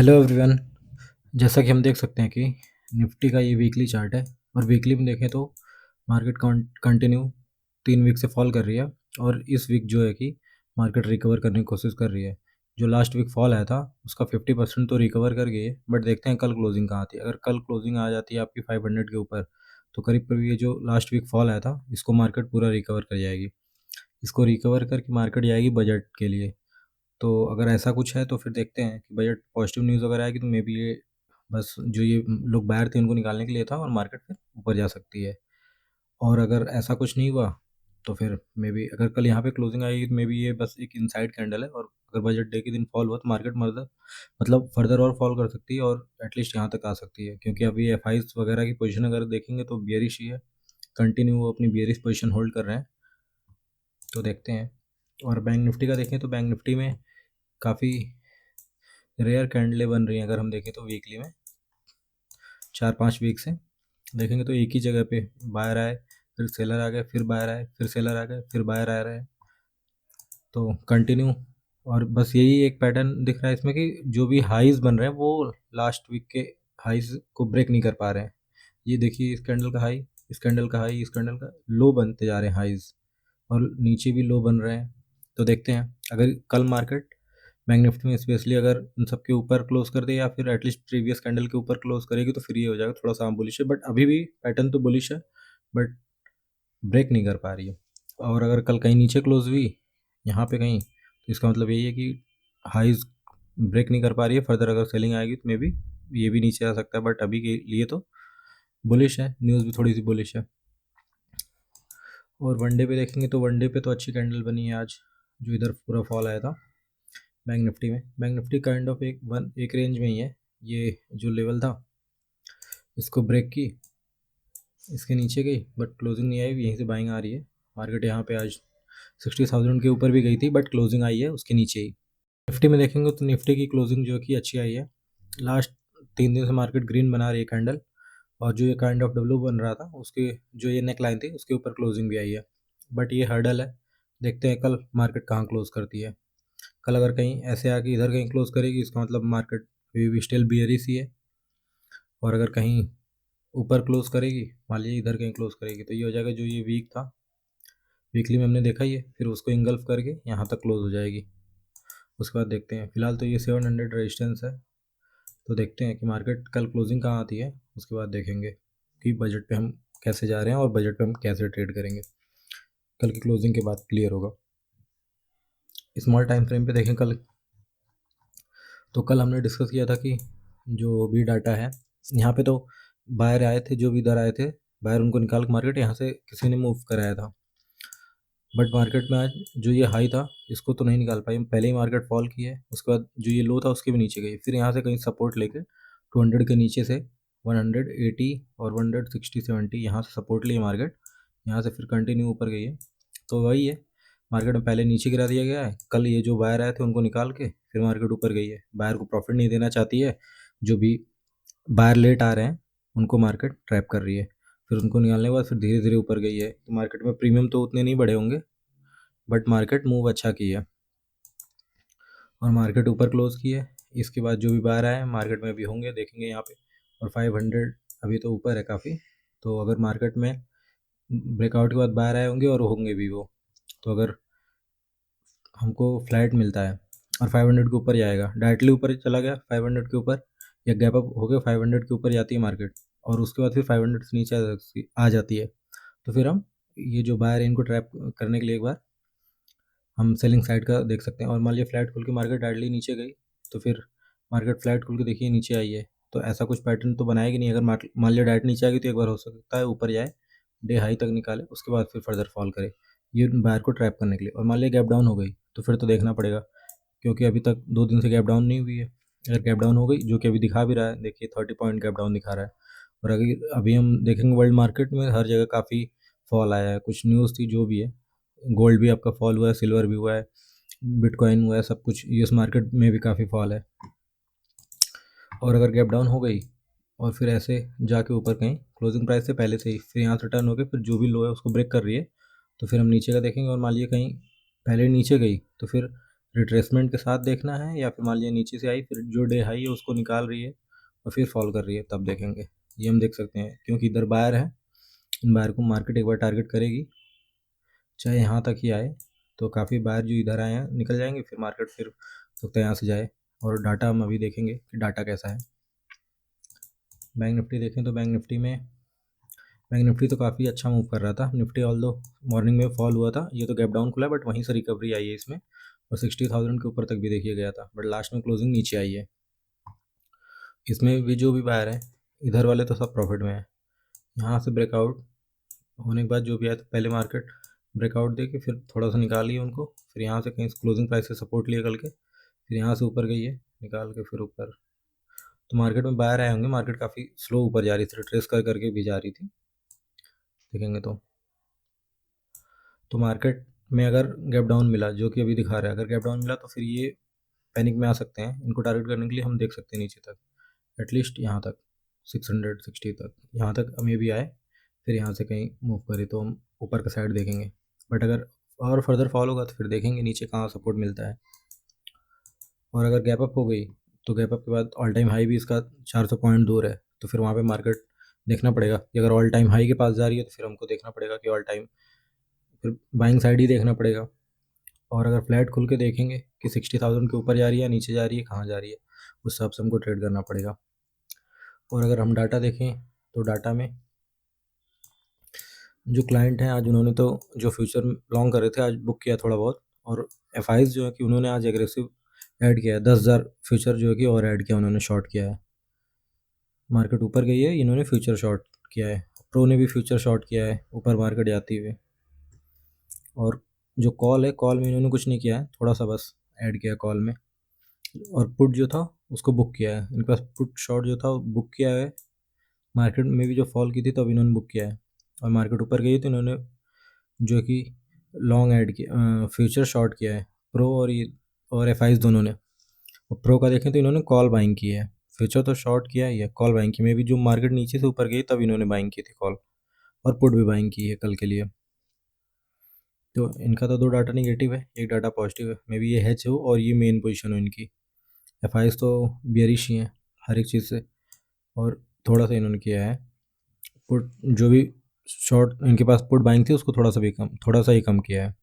Hello everyone. जैसा कि हम देख सकते हैं कि निफ्टी का ये वीकली चार्ट है और वीकली में देखें तो मार्केट कंटिन्यू 3 वीक से फॉल कर रही है और इस वीक जो है कि मार्केट रिकवर करने की कोशिश कर रही है। जो लास्ट वीक फॉल आया था उसका 50% तो रिकवर कर गई है, बट देखते हैं कल क्लोजिंग कहाँ आती है। अगर कल क्लोजिंग आ जाती है आपकी 500 के ऊपर तो करीब करीब ये जो लास्ट वीक फॉल आया था इसको मार्केट पूरा रिकवर कर जाएगी। इसको रिकवर करके मार्केट जाएगी बजट के लिए। तो अगर ऐसा कुछ है तो फिर देखते हैं कि बजट पॉजिटिव न्यूज़ अगर आएगी तो मे बी ये बस जो ये लोग बाहर थे उनको निकालने के लिए था और मार्केट फिर ऊपर जा सकती है। और अगर ऐसा कुछ नहीं हुआ तो फिर मे बी अगर कल यहाँ पे क्लोजिंग आएगी तो मे बी ये बस एक इनसाइड कैंडल है, और अगर बजट डे के दिन फॉल हुआ तो मार्केट मतलब फर्दर और फॉल कर सकती है और एटलीस्ट यहाँ तक आ सकती है, क्योंकि अभी एफ वगैरह की पोजीशन अगर देखेंगे तो बियरिश ही है। कंटिन्यू वो अपनी बियरिश पोजीशन होल्ड कर रहे हैं। तो देखते हैं। और बैंक निफ्टी का देखें तो बैंक निफ्टी में काफ़ी रेयर कैंडलें बन रही हैं। अगर हम देखें तो वीकली में 4-5 वीक से देखेंगे तो एक ही जगह पे बायर आए, फिर सेलर आ गए, फिर बायर आए, फिर सेलर आ गए, फिर बायर आ रहे हैं। तो कंटिन्यू और बस यही एक पैटर्न दिख रहा है इसमें कि जो भी हाईज बन रहे हैं वो लास्ट वीक के हाईज को ब्रेक नहीं कर पा रहे हैं। ये देखिए, इस कैंडल का हाई, इस कैंडल का हाई, इस कैंडल का लो बनते जा रहे हैं हाईज, और नीचे भी लो बन रहे हैं। तो देखते हैं अगर कल मार्केट बैंक निफ्टी में स्पेशली अगर इन सब के ऊपर क्लोज कर दे या फिर एटलीस्ट प्रीवियस कैंडल के ऊपर क्लोज करेगी तो फिर ये हो जाएगा थोड़ा सा बुलिश है, बट अभी भी पैटर्न तो बुलिश है, बट ब्रेक नहीं कर पा रही है। और अगर कल कहीं नीचे क्लोज हुई यहाँ पे कहीं तो इसका मतलब यही है कि हाईज ब्रेक नहीं कर पा रही है। फर्दर अगर सेलिंग आएगी तो मे बी ये भी नीचे आ सकता है, बट अभी के लिए तो बुलिश है, न्यूज़ भी थोड़ी सी बुलिश है। और वनडे पे देखेंगे तो वनडे पे तो अच्छी कैंडल बनी है आज, जो इधर पूरा फॉल आया था बैंक निफ्टी में। बैंक निफ्टी काइंड ऑफ एक रेंज में ही है। ये जो लेवल था इसको ब्रेक की, इसके नीचे गई बट क्लोजिंग नहीं आई, यहीं से बाइंग आ रही है। मार्केट यहाँ पे आज 60,000 के ऊपर भी गई थी बट क्लोजिंग आई है उसके नीचे ही। निफ्टी में देखेंगे तो निफ्टी की क्लोजिंग जो कि अच्छी आई है। लास्ट 3 दिन से मार्केट ग्रीन बना रही है कैंडल, और जो ये काइंड ऑफ डब्ल्यू बन रहा था उसके जो ये नेक लाइन थी उसके ऊपर क्लोजिंग भी आई है, बट ये हर्डल है। देखते हैं कल मार्केट कहाँ क्लोज करती है। कल अगर कहीं ऐसे आके इधर कहीं क्लोज करेगी इसका मतलब मार्केट भी स्टिल बियरिश ही है। और अगर कहीं ऊपर क्लोज करेगी, मान लीजिए इधर कहीं क्लोज करेगी, तो ये हो जाएगा जो ये वीक था वीकली में हमने देखा ही है, फिर उसको इंगल्फ करके यहाँ तक क्लोज हो जाएगी। उसके बाद देखते हैं। फिलहाल तो ये 700 रेजिस्टेंस है। तो देखते हैं कि मार्केट कल क्लोजिंग कहाँ आती है, उसके बाद देखेंगे कि बजट पे हम कैसे जा रहे हैं और बजट पे हम कैसे ट्रेड करेंगे। कल की क्लोजिंग के बाद क्लियर होगा। स्मॉल टाइम फ्रेम पे देखें कल, तो कल हमने डिस्कस किया था कि जो भी डाटा है यहाँ पे तो बायर आए थे, जो भी इधर आए थे बायर, उनको निकाल के मार्केट यहाँ से किसी ने मूव कराया था। बट मार्केट में आज जो ये हाई था इसको तो नहीं निकाल पाई, पहले ही मार्केट फॉल की है। उसके बाद जो ये लो था उसके भी नीचे गई, फिर यहाँ से कहीं सपोर्ट लेके 200 के नीचे से 180 और 160-170 यहाँ से सपोर्ट लिए मार्केट, यहाँ से फिर कंटिन्यू ऊपर गई है। तो वही है, मार्केट में पहले नीचे गिरा दिया गया है। कल ये जो बायर आए थे उनको निकाल के फिर मार्केट ऊपर गई है। बायर को प्रॉफिट नहीं देना चाहती है, जो भी बायर लेट आ रहे हैं उनको मार्केट ट्रैप कर रही है। फिर उनको निकालने के बाद फिर धीरे धीरे ऊपर गई है। तो मार्केट में प्रीमियम तो उतने नहीं बढ़े होंगे, बट मार्केट मूव अच्छा की है और मार्केट ऊपर क्लोज की है। इसके बाद जो भी बाहर आए मार्केट में भी होंगे, देखेंगे यहाँ पे। और 500 अभी तो ऊपर है काफ़ी, तो अगर मार्केट में ब्रेकआउट के बाद बाहर आए होंगे और होंगे भी वो, तो अगर हमको फ्लैट मिलता है और 500 के ऊपर जाएगा, डायरेक्टली ऊपर चला गया 500 के ऊपर, या गैप अप हो गया 500 के ऊपर जाती है मार्केट, और उसके बाद फिर 500 से नीचे आ जाती है, तो फिर हम ये जो बायर है इनको ट्रैप करने के लिए एक बार हम सेलिंग साइड का देख सकते हैं। और मान लिया फ्लैट खुल के मार्केट डायरेक्टली नीचे गई, तो फिर मार्केट फ्लैट खुल के देखिए नीचे आई है, तो ऐसा कुछ पैटर्न तो बनाएगी नहीं। अगर मान लिया डायरेक्ट नीचे आ गई तो एक बार हो सकता है ऊपर जाए, डे हाई तक निकाले, उसके बाद फिर फर्दर फॉल करे, ये बायर को ट्रैप करने के लिए। और मान लिया गैप डाउन हो गई तो फिर तो देखना पड़ेगा, क्योंकि अभी तक 2 दिन से गैप डाउन नहीं हुई है। अगर गैप डाउन हो गई, जो कि अभी दिखा भी रहा है, देखिए 30 पॉइंट गैप डाउन दिखा रहा है। और अगर अभी हम देखेंगे वर्ल्ड मार्केट में हर जगह काफ़ी फॉल आया है, कुछ न्यूज़ थी जो भी है, गोल्ड भी आपका फॉल हुआ है, सिल्वर भी हुआ है, बिटकॉइन हुआ है, सब कुछ यूएस मार्केट में भी काफ़ी फॉल है। और अगर गैप डाउन हो गई और फिर ऐसे जाके ऊपर कहीं क्लोजिंग प्राइस से पहले से ही फिर यहाँ से टर्न हो गए, फिर जो भी लो है उसको ब्रेक कर रही है, तो फिर हम नीचे का देखेंगे। और मान लीजिए कहीं पहले नीचे गई तो फिर रिट्रेसमेंट के साथ देखना है या फिर मान लीजिए नीचे से आई फिर जो डे हाई है उसको निकाल रही है और फिर फॉल कर रही है तब देखेंगे। ये हम देख सकते हैं क्योंकि इधर बायर है, इन बायर को मार्केट एक बार टारगेट करेगी, चाहे यहाँ तक ही आए तो काफ़ी बायर जो इधर आए हैं निकल जाएंगे, फिर मार्केट फिर सकता है यहाँ से जाए। और डाटा हम अभी देखेंगे कि डाटा कैसा है। बैंक निफ्टी देखें तो बैंक निफ्टी तो काफ़ी अच्छा मूव कर रहा था। निफ्टी ऑल दो मॉर्निंग में फॉल हुआ था, ये तो गैप डाउन खुला बट वहीं से रिकवरी आई है इसमें, और 60,000 के ऊपर तक भी देखिए गया था बट लास्ट में क्लोजिंग नीचे आई है। इसमें भी जो भी बायर है इधर वाले तो सब प्रॉफिट में है। यहाँ से ब्रेकआउट होने के बाद जो भी आया था पहले मार्केट ब्रेकआउट दे के फिर थोड़ा सा निकाली उनको, फिर यहाँ से कहीं क्लोजिंग प्राइस से सपोर्ट लिया कल के, फिर यहाँ से ऊपर गई है निकाल के फिर ऊपर। तो मार्केट में बाहर आए होंगे, मार्केट काफ़ी स्लो ऊपर जा रही थी, ट्रेस कर करके भी जा रही थी देखेंगे तो मार्केट में अगर गैप डाउन मिला जो कि अभी दिखा रहा है, अगर गैप डाउन मिला तो फिर ये पैनिक में आ सकते हैं। इनको टारगेट करने के लिए हम देख सकते हैं नीचे तक, एटलीस्ट यहाँ तक 660 तक, यहाँ तक हम ये भी आए फिर यहाँ से कहीं मूव करे तो हम ऊपर का साइड देखेंगे। बट अगर और फर्दर फॉल होगा तो फिर देखेंगे नीचे कहाँ सपोर्ट मिलता है। और अगर गैप अप हो गई तो गैप अप के बाद ऑल टाइम हाई भी इसका 400 पॉइंट दूर है, तो फिर वहाँ पे मार्केट देखना पड़ेगा कि अगर ऑल टाइम हाई के पास जा रही है तो फिर हमको देखना पड़ेगा कि ऑल टाइम फिर बाइंग साइड ही देखना पड़ेगा। और अगर फ्लैट खुल के देखेंगे कि 60,000 के ऊपर जा रही है नीचे जा रही है कहाँ जा रही है, उस हिसाब से हमको ट्रेड करना पड़ेगा। और अगर हम डाटा देखें तो डाटा में जो क्लाइंट हैं आज उन्होंने तो जो फ्यूचर लॉन्ग कर रहे थे आज बुक किया थोड़ा बहुत, और एफ जो है कि उन्होंने आज एग्रेसिव ऐड किया है, 10,000 फ्यूचर जो है कि और ऐड किया उन्होंने, शॉर्ट किया है। मार्केट ऊपर गई है इन्होंने फ्यूचर शॉर्ट किया है, प्रो ने भी फ्यूचर शॉर्ट किया है ऊपर मार्केट जाती हुए। और जो कॉल है कॉल में इन्होंने कुछ नहीं किया है, थोड़ा सा बस ऐड किया कॉल में। और पुट जो था उसको बुक किया है, इनके पास पुट शॉर्ट जो था वो बुक किया है, मार्केट में भी जो फॉल की थी तब इन्होंने बुक किया है। और मार्केट ऊपर गई तो इन्होंने जो है कि लॉन्ग ऐड किया, फ्यूचर शॉर्ट किया है प्रो और ये और एफ दोनों ने। और प्रो का देखें तो इन्होंने कॉल बाइंग की है, फ्यूचर तो शॉर्ट किया ही है, कॉल बाइंग की में भी जो मार्केट नीचे से ऊपर गई तब इन्होंने बाइंग की थी कॉल, और पुट भी बाइंग की है कल के लिए। तो इनका तो दो डाटा निगेटिव है, एक डाटा पॉजिटिव है, मे बी ये हैच हो और ये मेन पोजीशन हो इनकी। एफ तो बियरिश ही है हर एक चीज़ से, और थोड़ा सा इन्होंने किया है पुट, जो भी शॉर्ट इनके पास पुट बाइंग थी उसको थोड़ा सा ही कम किया है।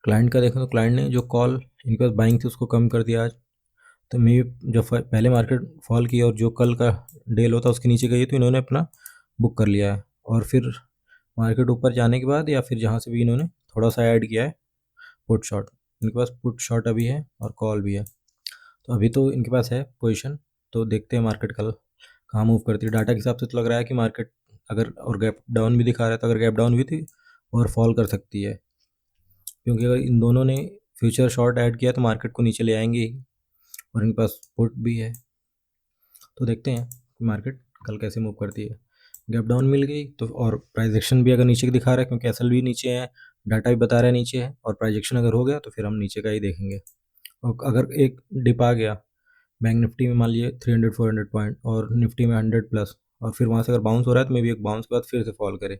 क्लाइंट का देखें तो क्लाइंट ने जो कॉल इनके पास बाइंग थी उसको कम कर दिया आज। तो मे जब पहले मार्केट फॉल की और जो कल का डेल होता उसके नीचे गई तो इन्होंने अपना बुक कर लिया है, और फिर मार्केट ऊपर जाने के बाद या फिर जहाँ से भी इन्होंने थोड़ा सा ऐड किया है पुट शॉर्ट। इनके पास पुट शॉर्ट अभी है और कॉल भी है, तो अभी तो इनके पास है पोजीशन। तो देखते हैं मार्केट कल कहाँ मूव करती है। डाटा के हिसाब से तो लग रहा है कि मार्केट अगर और गैप डाउन भी दिखा रहा है तो अगर गैप डाउन हुई थी और फॉल कर सकती है, क्योंकि अगर इन दोनों ने फ्यूचर शॉर्ट ऐड किया तो मार्केट को नीचे ले आएंगे ही, और इनके पास पुट भी है। तो देखते हैं कि मार्केट कल कैसे मूव करती है। गैप डाउन मिल गई तो, और प्राइस एक्शन भी अगर नीचे दिखा रहा है क्योंकि एसएल भी नीचे है, डाटा भी बता रहा है नीचे है, और प्राइस एक्शन अगर हो गया तो फिर हम नीचे का ही देखेंगे। और अगर एक डिप आ गया बैंक निफ्टी में मान लीजिए 300-400 पॉइंट और निफ्टी में 100 प्लस, और फिर वहाँ से अगर बाउंस हो रहा है तो मे भी एक बाउंस के बाद फिर से फॉल करे,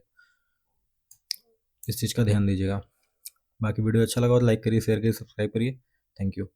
इस चीज़ का ध्यान दीजिएगा। बाकी वीडियो अच्छा लगा तो लाइक करिए, शेयर करिए, सब्सक्राइब करिए। Thank you.